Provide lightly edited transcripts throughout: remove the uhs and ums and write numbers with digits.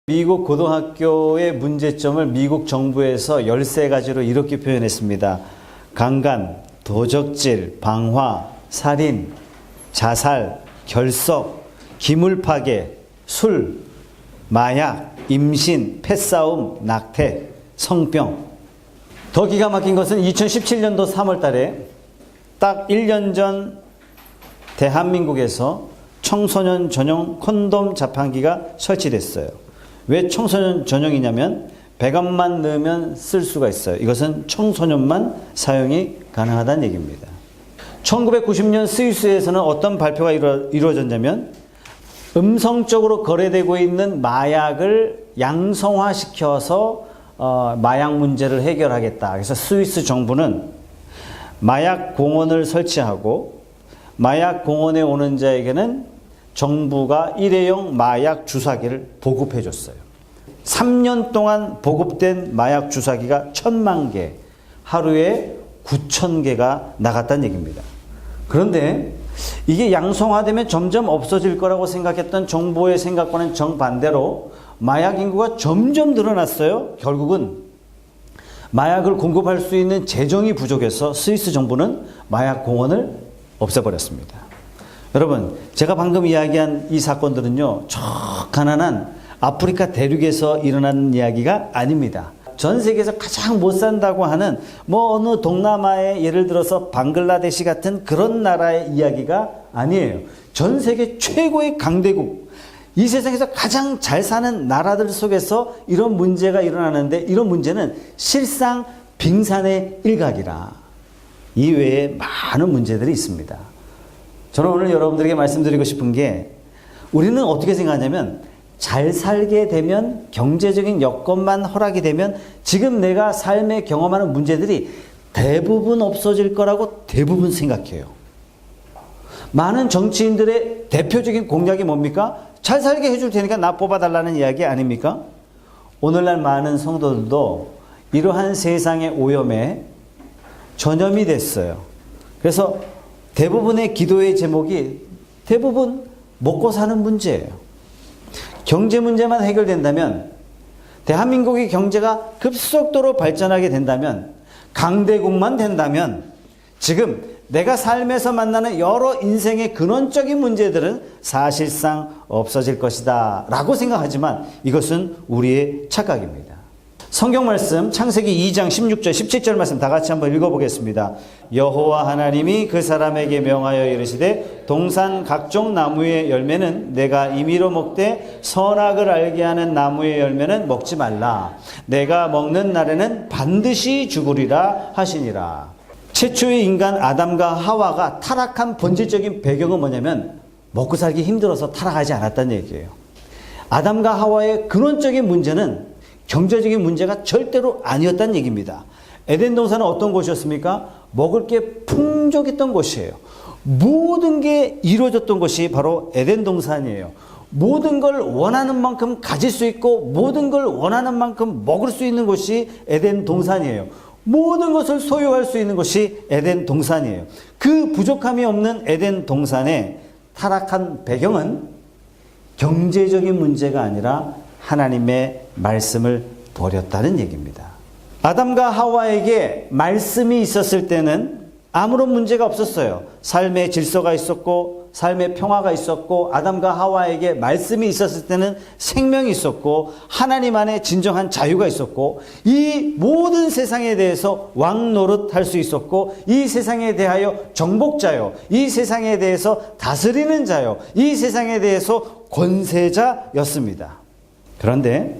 미국 고등학교의 문제점을 미국 정부에서 13가지로 이렇게 표현했습니다. 강간, 도적질, 방화, 살인, 자살, 결석, 기물파괴, 술, 마약, 임신, 패싸움, 낙태, 성병. 더 기가 막힌 것은 2017년도 3월 달에 딱 1년 전 대한민국에서 청소년 전용 콘돔 자판기가 설치됐어요. 왜 청소년 전용이냐면 100원만 넣으면 쓸 수가 있어요. 이것은 청소년만 사용이 가능하다는 얘기입니다. 1990년 스위스에서는 어떤 발표가 이루어졌냐면 음성적으로 거래되고 있는 마약을 양성화시켜서 마약 문제를 해결하겠다. 그래서 스위스 정부는 마약 공원을 설치하고 마약 공원에 오는 자에게는 정부가 일회용 마약 주사기를 보급해 줬어요. 3년 동안 보급된 마약 주사기가 1000만 개, 하루에 9,000개가 나갔다는 얘기입니다. 그런데 이게 양성화되면 점점 없어질 거라고 생각했던 정부의 생각과는 정반대로 마약 인구가 점점 늘어났어요. 결국은 마약을 공급할 수 있는 재정이 부족해서 스위스 정부는 마약 공원을 없애버렸습니다. 여러분, 제가 방금 이야기한 이 사건들은요, 저 가난한 아프리카 대륙에서 일어나는 이야기가 아닙니다. 전 세계에서 가장 못 산다고 하는 어느 동남아의 예를 들어서 방글라데시 같은 그런 나라의 이야기가 아니에요. 전 세계 최고의 강대국, 이 세상에서 가장 잘 사는 나라들 속에서 이런 문제가 일어나는데, 이런 문제는 실상 빙산의 일각이라 이외에 많은 문제들이 있습니다. 저는 오늘 여러분들에게 말씀드리고 싶은 게, 우리는 어떻게 생각하냐면 잘 살게 되면, 경제적인 여건만 허락이 되면 지금 내가 삶에 경험하는 문제들이 대부분 없어질 거라고 대부분 생각해요. 많은 정치인들의 대표적인 공약이 뭡니까? 잘 살게 해줄 테니까 나 뽑아달라는 이야기 아닙니까? 오늘날 많은 성도들도 이러한 세상의 오염에 전염이 됐어요. 그래서 대부분의 기도의 제목이 대부분 먹고 사는 문제예요. 경제 문제만 해결된다면, 대한민국의 경제가 급속도로 발전하게 된다면, 강대국만 된다면, 지금 내가 삶에서 만나는 여러 인생의 근원적인 문제들은 사실상 없어질 것이다 라고 생각하지만 이것은 우리의 착각입니다. 성경 말씀 창세기 2장 16절 17절 말씀 다 같이 한번 읽어보겠습니다. 여호와 하나님이 그 사람에게 명하여 이르시되 동산 각종 나무의 열매는 내가 임의로 먹되 선악을 알게 하는 나무의 열매는 먹지 말라. 내가 먹는 날에는 반드시 죽으리라 하시니라. 최초의 인간 아담과 하와가 타락한 본질적인 배경은 뭐냐면 먹고 살기 힘들어서 타락하지 않았다는 얘기예요. 아담과 하와의 근원적인 문제는 경제적인 문제가 절대로 아니었다는 얘기입니다. 에덴 동산은 어떤 곳이었습니까? 먹을 게 풍족했던 곳이에요. 모든 게 이루어졌던 곳이 바로 에덴 동산이에요. 모든 걸 원하는 만큼 가질 수 있고 모든 걸 원하는 만큼 먹을 수 있는 곳이 에덴 동산이에요. 모든 것을 소유할 수 있는 것이 에덴 동산이에요. 그 부족함이 없는 에덴 동산의 타락한 배경은 경제적인 문제가 아니라 하나님의 말씀을 버렸다는 얘기입니다. 아담과 하와에게 말씀이 있었을 때는 아무런 문제가 없었어요. 삶의 질서가 있었고 삶의 평화가 있었고 아담과 하와에게 말씀이 있었을 때는 생명이 있었고 하나님 안에 진정한 자유가 있었고 이 모든 세상에 대해서 왕노릇할 수 있었고 이 세상에 대하여 정복자요, 이 세상에 대해서 다스리는 자요, 이 세상에 대해서 권세자였습니다. 그런데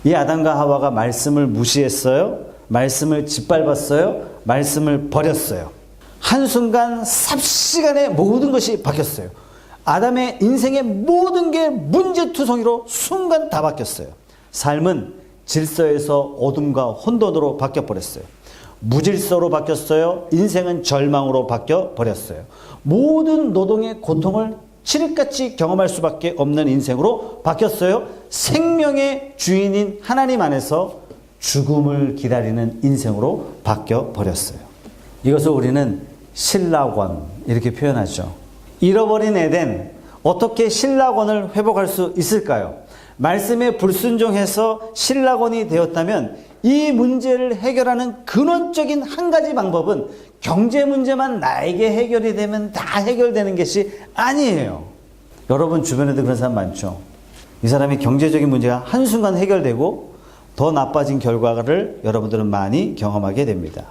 이 아담과 하와가 말씀을 무시했어요. 말씀을 짓밟았어요. 말씀을 버렸어요. 한순간 삽시간에 모든 것이 바뀌었어요. 아담의 인생의 모든 게 문제투성이로 순간 다 바뀌었어요. 삶은 질서에서 어둠과 혼돈으로 바뀌어버렸어요. 무질서로 바뀌었어요. 인생은 절망으로 바뀌어버렸어요. 모든 노동의 고통을 칠흑같이 경험할 수밖에 없는 인생으로 바뀌었어요. 생명의 주인인 하나님 안에서 죽음을 기다리는 인생으로 바뀌어 버렸어요. 이것을 우리는 신라권 이렇게 표현하죠. 잃어버린 에덴, 어떻게 신라권을 회복할 수 있을까요? 말씀에 불순종해서 신라권이 되었다면 이 문제를 해결하는 근원적인 한 가지 방법은 경제 문제만 나에게 해결이 되면 다 해결되는 것이 아니에요. 여러분 주변에도 그런 사람 많죠. 이 사람이 경제적인 문제가 한순간 해결되고 더 나빠진 결과를 여러분들은 많이 경험하게 됩니다.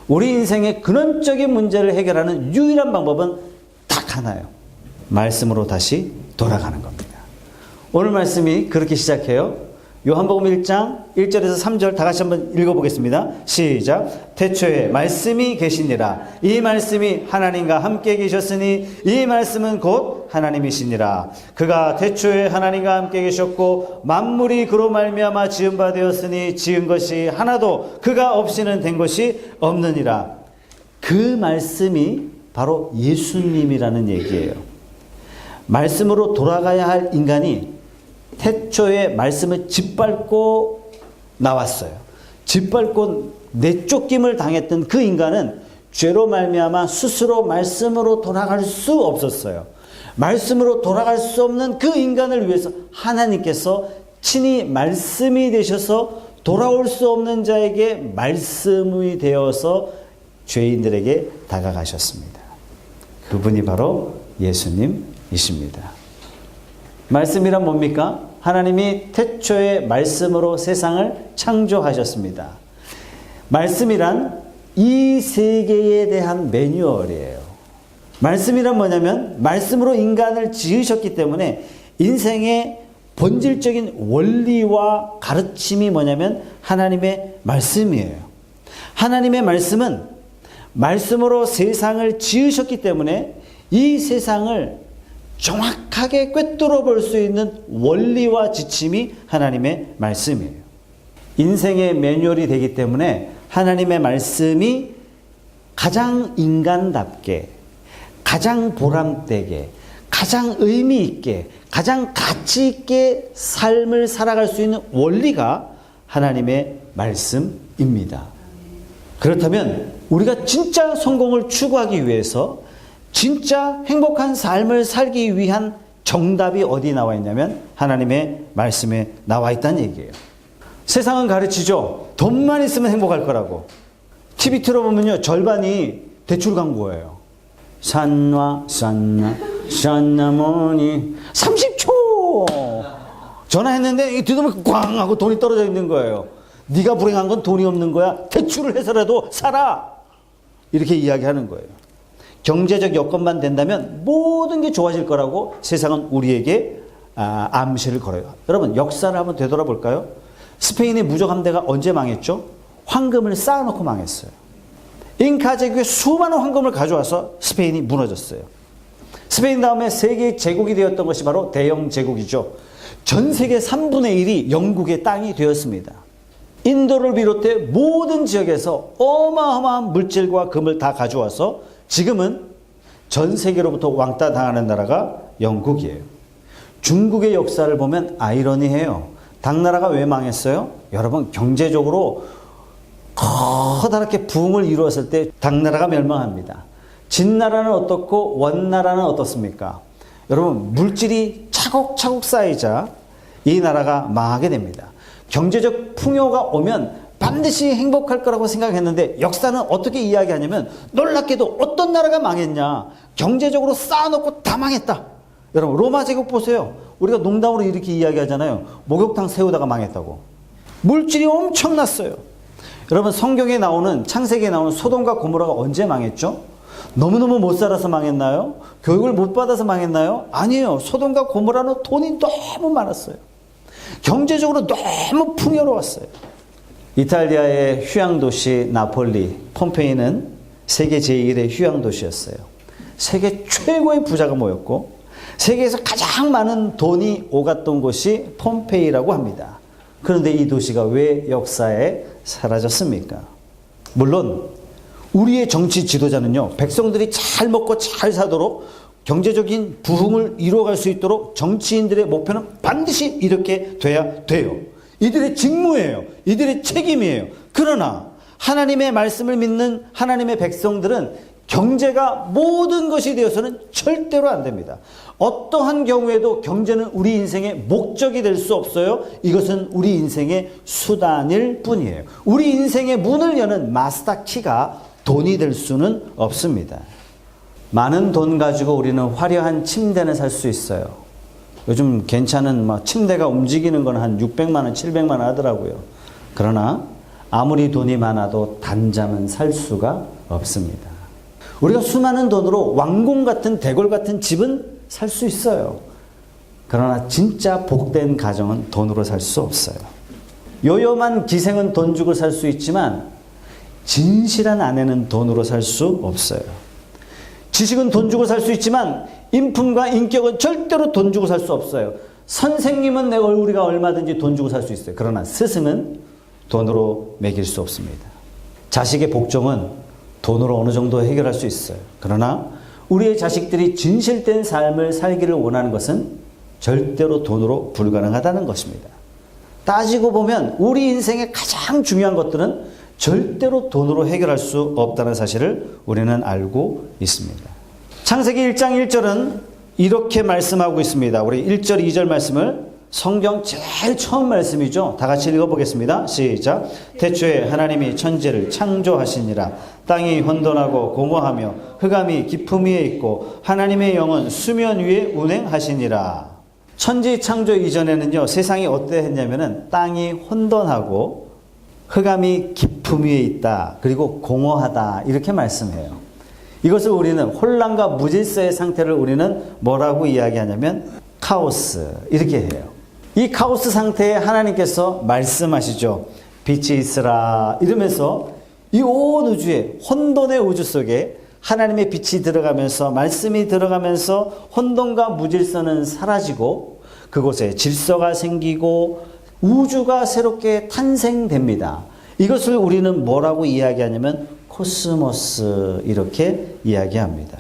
우리 인생의 근원적인 문제를 해결하는 유일한 방법은 딱 하나예요. 말씀으로 다시 돌아가는 겁니다. 오늘 말씀이 그렇게 시작해요. 요한복음 1장 1절에서 3절 다 같이 한번 읽어보겠습니다. 시작. 태초에 말씀이 계시니라. 이 말씀이 하나님과 함께 계셨으니 이 말씀은 곧 하나님이시니라. 그가 태초에 하나님과 함께 계셨고 만물이 그로 말미암아 지은 바 되었으니 지은 것이 하나도 그가 없이는 된 것이 없느니라. 그 말씀이 바로 예수님이라는 얘기예요. 말씀으로 돌아가야 할 인간이 태초에 말씀을 짓밟고 나왔어요. 짓밟고 내쫓김을 당했던 그 인간은 죄로 말미암아 스스로 말씀으로 돌아갈 수 없었어요. 말씀으로 돌아갈 수 없는 그 인간을 위해서 하나님께서 친히 말씀이 되셔서 돌아올 수 없는 자에게 말씀이 되어서 죄인들에게 다가가셨습니다. 그분이 바로 예수님이십니다. 말씀이란 뭡니까? 하나님이 태초에 말씀으로 세상을 창조하셨습니다. 말씀이란 이 세계에 대한 매뉴얼이에요. 말씀이란 뭐냐면 말씀으로 인간을 지으셨기 때문에 인생의 본질적인 원리와 가르침이 뭐냐면 하나님의 말씀이에요. 하나님의 말씀은 말씀으로 세상을 지으셨기 때문에 이 세상을 정확하게 꿰뚫어 볼 수 있는 원리와 지침이 하나님의 말씀이에요. 인생의 매뉴얼이 되기 때문에 하나님의 말씀이 가장 인간답게, 가장 보람되게, 가장 의미 있게, 가장 가치 있게 삶을 살아갈 수 있는 원리가 하나님의 말씀입니다. 그렇다면 우리가 진짜 성공을 추구하기 위해서 진짜 행복한 삶을 살기 위한 정답이 어디 나와 있냐면 하나님의 말씀에 나와 있다는 얘기예요. 세상은 가르치죠. 돈만 있으면 행복할 거라고. TV 틀어보면요. 절반이 대출 광고예요. 산나 모니 30초 전화했는데 뒤돌면 꽝 하고 돈이 떨어져 있는 거예요. 네가 불행한 건 돈이 없는 거야. 대출을 해서라도 살아. 이렇게 이야기하는 거예요. 경제적 여건만 된다면 모든 게 좋아질 거라고 세상은 우리에게 암시를 걸어요. 여러분 역사를 한번 되돌아볼까요? 스페인의 무적 함대가 언제 망했죠? 황금을 쌓아놓고 망했어요. 잉카 제국에 수많은 황금을 가져와서 스페인이 무너졌어요. 스페인 다음에 세계 제국이 되었던 것이 바로 대영 제국이죠. 전 세계 3분의 1이 영국의 땅이 되었습니다. 인도를 비롯해 모든 지역에서 어마어마한 물질과 금을 다 가져와서 지금은 전 세계로부터 왕따 당하는 나라가 영국이에요. 중국의 역사를 보면 아이러니해요. 당나라가 왜 망했어요? 여러분 경제적으로 커다랗게 부흥을 이루었을 때 당나라가 멸망합니다. 진나라는 어떻고 원나라는 어떻습니까? 여러분 물질이 차곡차곡 쌓이자 이 나라가 망하게 됩니다. 경제적 풍요가 오면 반드시 행복할 거라고 생각했는데 역사는 어떻게 이야기하냐면 놀랍게도 어떤 나라가 망했냐? 경제적으로 쌓아놓고 다 망했다. 여러분 로마 제국 보세요. 우리가 농담으로 이렇게 이야기하잖아요. 목욕탕 세우다가 망했다고. 물질이 엄청났어요. 여러분 성경에 나오는 창세기에 나오는 소돔과 고모라가 언제 망했죠? 너무너무 못 살아서 망했나요? 교육을 못 받아서 망했나요? 아니에요. 소돔과 고모라는 돈이 너무 많았어요. 경제적으로 너무 풍요로웠어요. 이탈리아의 휴양도시 나폴리, 폼페이는 세계 제1의 휴양도시였어요. 세계 최고의 부자가 모였고 세계에서 가장 많은 돈이 오갔던 곳이 폼페이라고 합니다. 그런데 이 도시가 왜 역사에 사라졌습니까? 물론 우리의 정치 지도자는요. 백성들이 잘 먹고 잘 사도록 경제적인 부흥을 이루어갈 수 있도록 정치인들의 목표는 반드시 이렇게 돼야 돼요. 이들의 직무예요. 이들의 책임이에요. 그러나 하나님의 말씀을 믿는 하나님의 백성들은 경제가 모든 것이 되어서는 절대로 안 됩니다. 어떠한 경우에도 경제는 우리 인생의 목적이 될 수 없어요. 이것은 우리 인생의 수단일 뿐이에요. 우리 인생의 문을 여는 마스터 키가 돈이 될 수는 없습니다. 많은 돈 가지고 우리는 화려한 침대는 살 수 있어요. 요즘 괜찮은 침대가 움직이는 건 한 600만 원, 700만 원 하더라고요. 그러나 아무리 돈이 많아도 단잠은 살 수가 없습니다. 우리가 수많은 돈으로 왕궁 같은 대궐 같은 집은 살 수 있어요. 그러나 진짜 복된 가정은 돈으로 살 수 없어요. 요염한 기생은 돈 주고 살 수 있지만 진실한 아내는 돈으로 살 수 없어요. 지식은 돈 주고 살 수 있지만 인품과 인격은 절대로 돈 주고 살 수 없어요. 선생님은 우리가 얼마든지 돈 주고 살 수 있어요. 그러나 스승은 돈으로 매길 수 없습니다. 자식의 복종은 돈으로 어느 정도 해결할 수 있어요. 그러나 우리의 자식들이 진실된 삶을 살기를 원하는 것은 절대로 돈으로 불가능하다는 것입니다. 따지고 보면 우리 인생의 가장 중요한 것들은 절대로 돈으로 해결할 수 없다는 사실을 우리는 알고 있습니다. 창세기 1장 1절은 이렇게 말씀하고 있습니다. 우리 1절, 2절 말씀을 성경 제일 처음 말씀이죠. 다 같이 읽어보겠습니다. 시작. 태초에 하나님이 천지를 창조하시니라. 땅이 혼돈하고 공허하며 흑암이 깊음 위에 있고 하나님의 영은 수면 위에 운행하시니라. 천지 창조 이전에는요, 세상이 어땠냐면은 땅이 혼돈하고 흑암이 깊음 위에 있다. 그리고 공허하다. 이렇게 말씀해요. 이것을 우리는 혼란과 무질서의 상태를 우리는 뭐라고 이야기하냐면 카오스. 이렇게 해요. 이 카오스 상태에 하나님께서 말씀하시죠. 빛이 있으라 이러면서 이 온 우주에 혼돈의 우주 속에 하나님의 빛이 들어가면서 말씀이 들어가면서 혼돈과 무질서는 사라지고 그곳에 질서가 생기고 우주가 새롭게 탄생됩니다. 이것을 우리는 뭐라고 이야기하냐면 코스모스 이렇게 이야기합니다.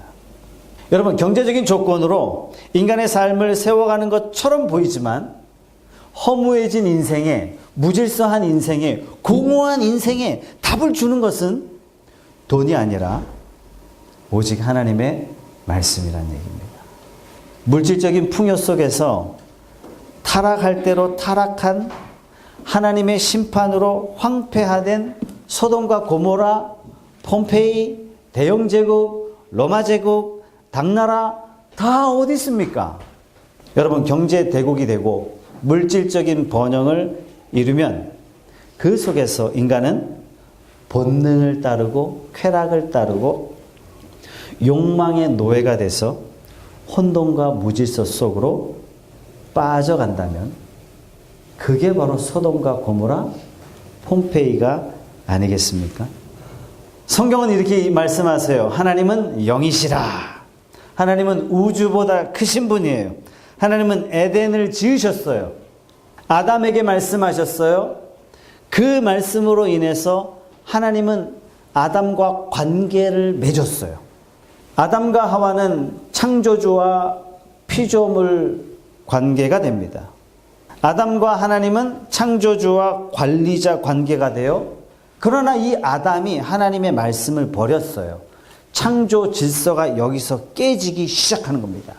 여러분, 경제적인 조건으로 인간의 삶을 세워가는 것처럼 보이지만 허무해진 인생에, 무질서한 인생에, 공허한 인생에 답을 주는 것은 돈이 아니라 오직 하나님의 말씀이라는 얘기입니다. 물질적인 풍요 속에서 타락할 대로 타락한 하나님의 심판으로 황폐화된 소돔과 고모라, 폼페이, 대영제국, 로마제국, 당나라 다 어디 있습니까? 여러분, 경제 대국이 되고 물질적인 번영을 이루면 그 속에서 인간은 본능을 따르고 쾌락을 따르고 욕망의 노예가 돼서 혼돈과 무질서 속으로 빠져간다면 그게 바로 소돔과 고모라, 폼페이가 아니겠습니까? 성경은 이렇게 말씀하세요. 하나님은 영이시라. 하나님은 우주보다 크신 분이에요. 하나님은 에덴을 지으셨어요. 아담에게 말씀하셨어요. 그 말씀으로 인해서 하나님은 아담과 관계를 맺었어요. 아담과 하와는 창조주와 피조물 관계가 됩니다. 아담과 하나님은 창조주와 관리자 관계가 되어 그러나 이 아담이 하나님의 말씀을 버렸어요. 창조 질서가 여기서 깨지기 시작하는 겁니다.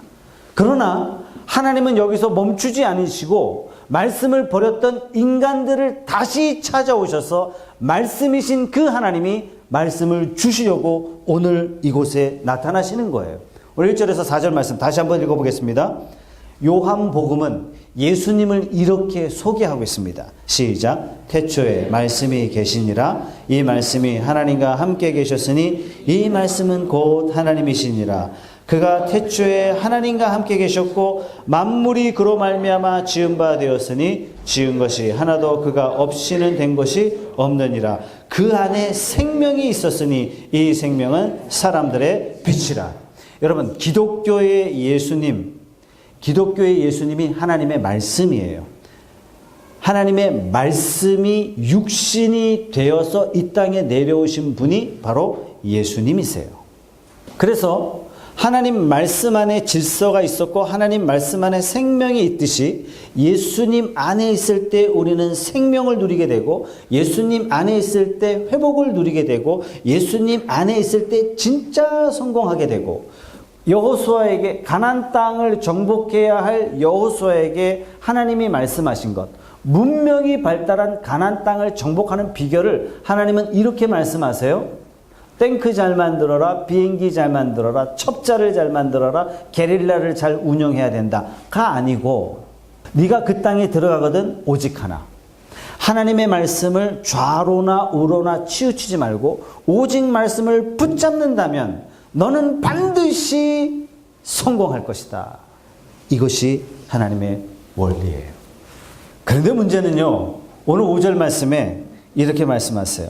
그러나 하나님은 여기서 멈추지 않으시고 말씀을 버렸던 인간들을 다시 찾아오셔서 말씀이신 그 하나님이 말씀을 주시려고 오늘 이곳에 나타나시는 거예요. 오늘 1절에서 4절 말씀 다시 한번 읽어보겠습니다. 요한복음은 예수님을 이렇게 소개하고 있습니다. 시작. 태초에 말씀이 계시니라. 이 말씀이 하나님과 함께 계셨으니 이 말씀은 곧 하나님이시니라. 그가 태초에 하나님과 함께 계셨고 만물이 그로 말미암아 지은 바 되었으니 지은 것이 하나도 그가 없이는 된 것이 없느니라. 그 안에 생명이 있었으니 이 생명은 사람들의 빛이라. 여러분, 기독교의 예수님이 하나님의 말씀이에요. 하나님의 말씀이 육신이 되어서 이 땅에 내려오신 분이 바로 예수님이세요. 그래서 하나님 말씀 안에 질서가 있었고 하나님 말씀 안에 생명이 있듯이 예수님 안에 있을 때 우리는 생명을 누리게 되고 예수님 안에 있을 때 회복을 누리게 되고 예수님 안에 있을 때 진짜 성공하게 되고 여호수아에게 가나안 땅을 정복해야 할 여호수아에게 하나님이 말씀하신 것, 문명이 발달한 가나안 땅을 정복하는 비결을 하나님은 이렇게 말씀하세요. 탱크 잘 만들어라, 비행기 잘 만들어라, 첩자를 잘 만들어라, 게릴라를 잘 운영해야 된다가 아니고 네가 그 땅에 들어가거든 오직 하나. 하나님의 말씀을 좌로나 우로나 치우치지 말고 오직 말씀을 붙잡는다면 너는 반드시 성공할 것이다. 이것이 하나님의 원리예요. 그런데 문제는요, 오늘 5절 말씀에 이렇게 말씀하세요.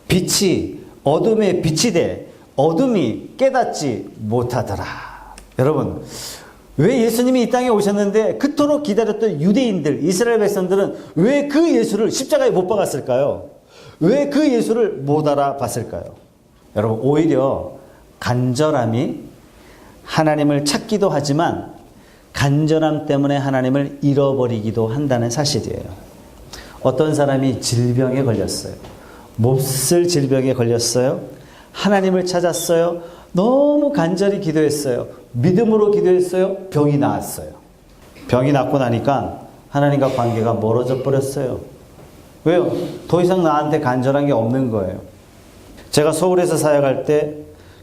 빛이 어둠에 빛이 돼 어둠이 깨닫지 못하더라. 여러분, 왜 예수님이 이 땅에 오셨는데 그토록 기다렸던 유대인들, 이스라엘 백성들은 왜 그 예수를 십자가에 못 박았을까요? 왜 그 예수를 못 알아봤을까요? 여러분, 오히려 간절함이 하나님을 찾기도 하지만 간절함 때문에 하나님을 잃어버리기도 한다는 사실이에요. 어떤 사람이 질병에 걸렸어요. 몹쓸 질병에 걸렸어요. 하나님을 찾았어요. 너무 간절히 기도했어요. 믿음으로 기도했어요. 병이 나았어요. 병이 낫고 나니까 하나님과 관계가 멀어져 버렸어요. 왜요? 더 이상 나한테 간절한 게 없는 거예요. 제가 서울에서 사역할 때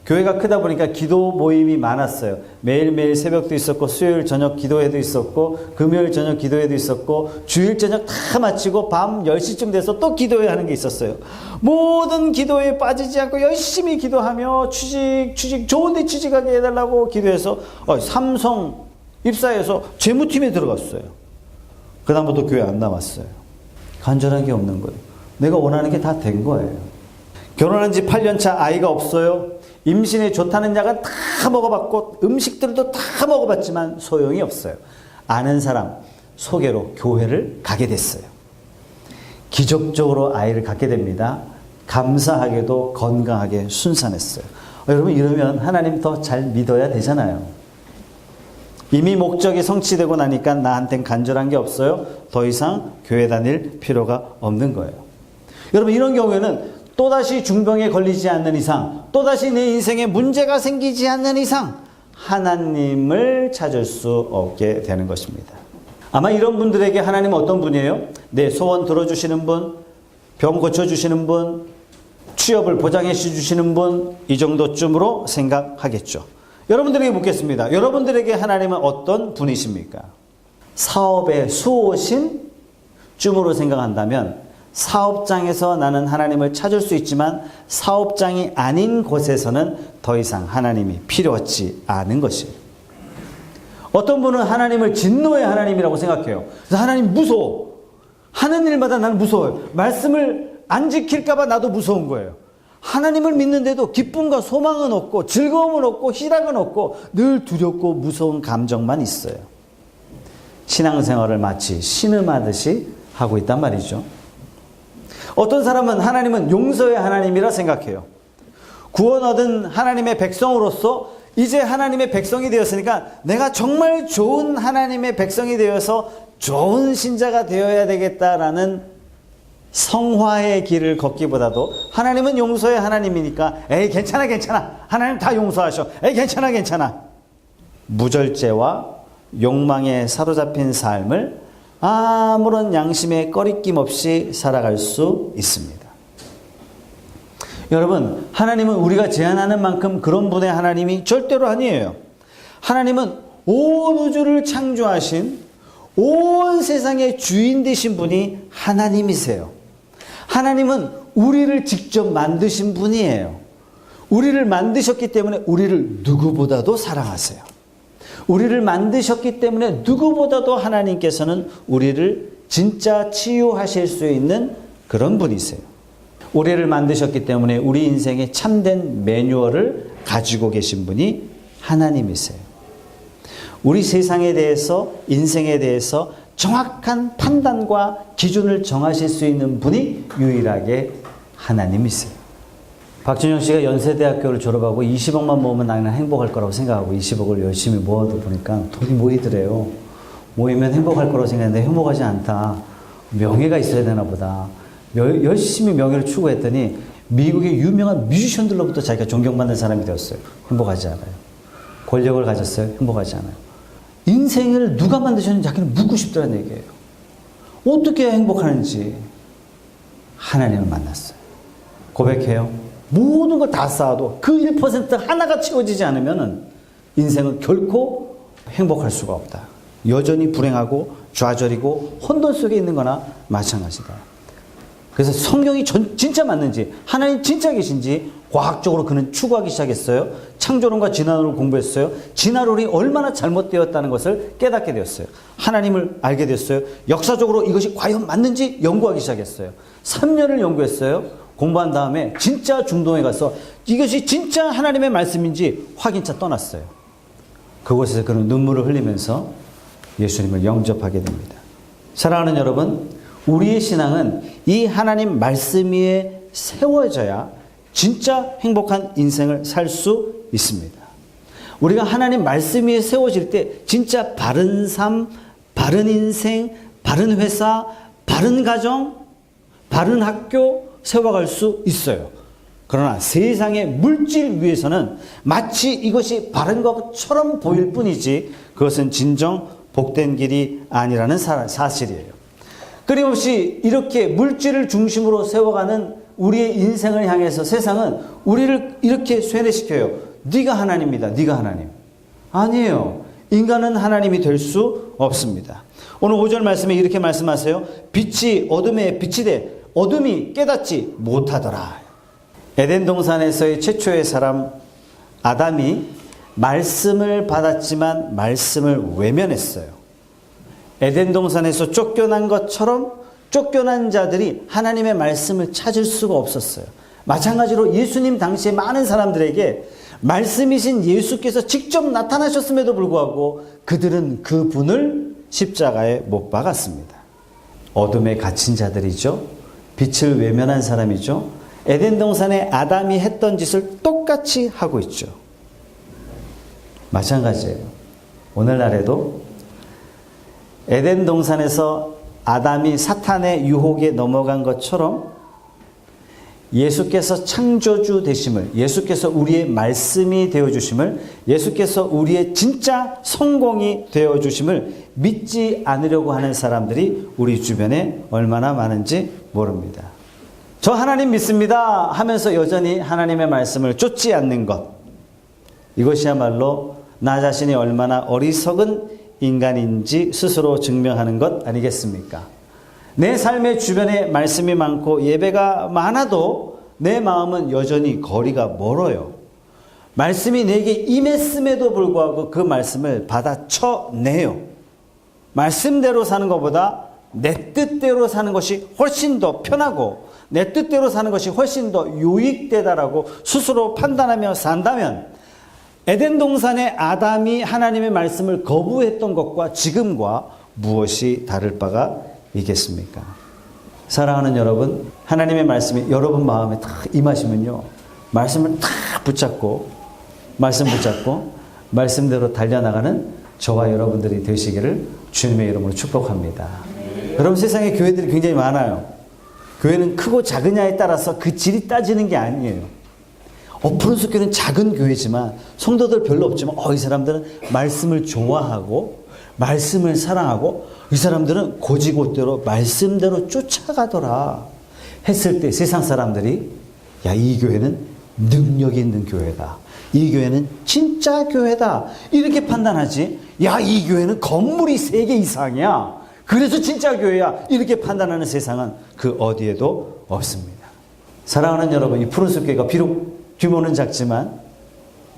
교회가 크다 보니까 기도 모임이 많았어요. 매일매일 새벽도 있었고 수요일 저녁 기도회도 있었고 금요일 저녁 기도회도 있었고 주일 저녁 다 마치고 밤 10시쯤 돼서 또 기도회 하는 게 있었어요. 모든 기도회에 빠지지 않고 열심히 기도하며 취직 좋은 데 취직하게 해달라고 기도해서 삼성 입사해서 재무팀에 들어갔어요. 그 다음부터 교회 안 나왔어요. 간절한 게 없는 거예요. 내가 원하는 게 다 된 거예요. 결혼한 지 8년 차 아이가 없어요. 임신에 좋다는 약은 다 먹어봤고 음식들도 다 먹어봤지만 소용이 없어요. 아는 사람 소개로 교회를 가게 됐어요. 기적적으로 아이를 갖게 됩니다. 감사하게도 건강하게 순산했어요. 여러분, 이러면 하나님 더 잘 믿어야 되잖아요. 이미 목적이 성취되고 나니까 나한텐 간절한 게 없어요. 더 이상 교회 다닐 필요가 없는 거예요. 여러분, 이런 경우에는 또다시 중병에 걸리지 않는 이상, 또다시 내 인생에 문제가 생기지 않는 이상 하나님을 찾을 수 없게 되는 것입니다. 아마 이런 분들에게 하나님은 어떤 분이에요? 내 소원 들어주시는 분, 병 고쳐주시는 분, 취업을 보장해 주시는 분, 이 정도쯤으로 생각하겠죠. 여러분들에게 묻겠습니다. 여러분들에게 하나님은 어떤 분이십니까? 사업의 수호신 쯤으로 생각한다면 사업장에서 나는 하나님을 찾을 수 있지만 사업장이 아닌 곳에서는 더 이상 하나님이 필요하지 않은 것이에요. 어떤 분은 하나님을 진노의 하나님이라고 생각해요. 그래서 하나님 무서워. 하는 일마다 나는 무서워요. 말씀을 안 지킬까 봐 나도 무서운 거예요. 하나님을 믿는데도 기쁨과 소망은 없고 즐거움은 없고 희락은 없고 늘 두렵고 무서운 감정만 있어요. 신앙생활을 마치 신음하듯이 하고 있단 말이죠. 어떤 사람은 하나님은 용서의 하나님이라 생각해요. 구원 얻은 하나님의 백성으로서 이제 하나님의 백성이 되었으니까 내가 정말 좋은 하나님의 백성이 되어서 좋은 신자가 되어야 되겠다라는 성화의 길을 걷기보다도 하나님은 용서의 하나님이니까 에이 괜찮아 하나님 다 용서하셔 에이 괜찮아 무절제와 욕망에 사로잡힌 삶을 아무런 양심의 꺼리낌 없이 살아갈 수 있습니다. 여러분, 하나님은 우리가 제안하는 만큼 그런 분의 하나님이 절대로 아니에요. 하나님은 온 우주를 창조하신 온 세상의 주인 되신 분이 하나님이세요. 하나님은 우리를 직접 만드신 분이에요. 우리를 만드셨기 때문에 우리를 누구보다도 사랑하세요. 우리를 만드셨기 때문에 누구보다도 하나님께서는 우리를 진짜 치유하실 수 있는 그런 분이세요. 우리를 만드셨기 때문에 우리 인생의 참된 매뉴얼을 가지고 계신 분이 하나님이세요. 우리 세상에 대해서, 인생에 대해서 정확한 판단과 기준을 정하실 수 있는 분이 유일하게 하나님이세요. 박준영 씨가 연세대학교를 졸업하고 20억만 모으면 나는 행복할 거라고 생각하고 20억을 열심히 모아도 보니까 돈이 모이더래요. 모이면 행복할 거라고 생각했는데 행복하지 않다. 명예가 있어야 되나 보다. 열심히 명예를 추구했더니 미국의 유명한 뮤지션들로부터 자기가 존경받는 사람이 되었어요. 행복하지 않아요. 권력을 가졌어요. 행복하지 않아요. 인생을 누가 만드셨는지 자기는 묻고 싶다는 얘기예요. 어떻게 해야 행복하는지 하나님을 만났어요. 고백해요. 모든 걸 다 쌓아도 그 1% 하나가 채워지지 않으면 인생은 결코 행복할 수가 없다. 여전히 불행하고 좌절이고 혼돈 속에 있는 거나 마찬가지다. 그래서 성경이 진짜 맞는지, 하나님 진짜 계신지 과학적으로 그는 추구하기 시작했어요. 창조론과 진화론을 공부했어요. 진화론이 얼마나 잘못되었다는 것을 깨닫게 되었어요. 하나님을 알게 됐어요. 역사적으로 이것이 과연 맞는지 연구하기 시작했어요. 3년을 연구했어요. 공부한 다음에 진짜 중동에 가서 이것이 진짜 하나님의 말씀인지 확인차 떠났어요. 그곳에서 그는 눈물을 흘리면서 예수님을 영접하게 됩니다. 사랑하는 여러분, 우리의 신앙은 이 하나님 말씀 위에 세워져야 진짜 행복한 인생을 살 수 있습니다. 우리가 하나님 말씀 위에 세워질 때 진짜 바른 삶, 바른 인생, 바른 회사, 바른 가정, 바른 학교 세워갈 수 있어요. 그러나 세상의 물질 위에서는 마치 이것이 바른 것처럼 보일 뿐이지 그것은 진정 복된 길이 아니라는 사실이에요. 끊임없이 이렇게 물질을 중심으로 세워가는 우리의 인생을 향해서 세상은 우리를 이렇게 쇠뇌시켜요. 네가 하나님이다. 네가 하나님. 아니에요. 인간은 하나님이 될 수 없습니다. 오늘 5절 말씀에 이렇게 말씀하세요. 빛이 어둠에 빛이 돼 어둠이 깨닫지 못하더라. 에덴 동산에서의 최초의 사람 아담이 말씀을 받았지만 말씀을 외면했어요. 에덴 동산에서 쫓겨난 것처럼 쫓겨난 자들이 하나님의 말씀을 찾을 수가 없었어요. 마찬가지로 예수님 당시에 많은 사람들에게 말씀이신 예수께서 직접 나타나셨음에도 불구하고 그들은 그분을 십자가에 못 박았습니다. 어둠에 갇힌 자들이죠. 빛을 외면한 사람이죠. 에덴 동산에 아담이 했던 짓을 똑같이 하고 있죠. 마찬가지예요. 오늘날에도 에덴 동산에서 아담이 사탄의 유혹에 넘어간 것처럼 예수께서 창조주 되심을, 예수께서 우리의 말씀이 되어주심을, 예수께서 우리의 진짜 성공이 되어주심을 믿지 않으려고 하는 사람들이 우리 주변에 얼마나 많은지 모릅니다. 저 하나님 믿습니다 하면서 여전히 하나님의 말씀을 쫓지 않는 것, 이것이야말로 나 자신이 얼마나 어리석은 인간인지 스스로 증명하는 것 아니겠습니까? 내 삶의 주변에 말씀이 많고 예배가 많아도 내 마음은 여전히 거리가 멀어요. 말씀이 내게 임했음에도 불구하고 그 말씀을 받아쳐내요. 말씀대로 사는 것보다 내 뜻대로 사는 것이 훨씬 더 편하고 내 뜻대로 사는 것이 훨씬 더 유익되다라고 스스로 판단하며 산다면 에덴 동산의 아담이 하나님의 말씀을 거부했던 것과 지금과 무엇이 다를 바가 있겠습니까? 사랑하는 여러분, 하나님의 말씀이 여러분 마음에 딱 임하시면요, 말씀을 딱 붙잡고 말씀대로 달려나가는 저와 여러분들이 되시기를 주님의 이름으로 축복합니다. 여러분, 세상에 교회들이 굉장히 많아요. 교회는 크고 작으냐에 따라서 그 질이 따지는 게 아니에요. 푸른숲 교회는 작은 교회지만 성도들 별로 없지만 이 사람들은 말씀을 좋아하고 말씀을 사랑하고 이 사람들은 고지곳대로 말씀대로 쫓아가더라 했을 때 세상 사람들이 야, 이 교회는 능력이 있는 교회다, 이 교회는 진짜 교회다 이렇게 판단하지, 야, 이 교회는 건물이 3개 이상이야 그래서 진짜 교회야 이렇게 판단하는 세상은 그 어디에도 없습니다. 사랑하는 여러분, 이 푸른숲 교회가 비록 규모는 작지만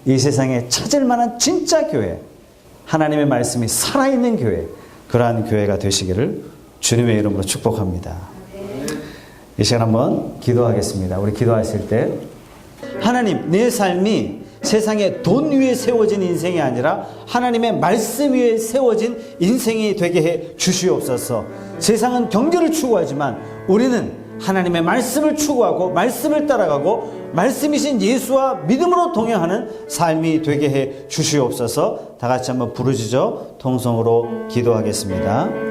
이 세상에 찾을 만한 진짜 교회, 하나님의 말씀이 살아있는 교회, 그러한 교회가 되시기를 주님의 이름으로 축복합니다. 이 시간 한번 기도하겠습니다. 우리 기도하실 때 하나님, 내 삶이 세상에 돈 위에 세워진 인생이 아니라 하나님의 말씀 위에 세워진 인생이 되게 해 주시옵소서. 세상은 경제를 추구하지만 우리는 하나님의 말씀을 추구하고 말씀을 따라가고 말씀이신 예수와 믿음으로 동행하는 삶이 되게 해 주시옵소서. 다 같이 한번 부르짖어 통성으로 기도하겠습니다.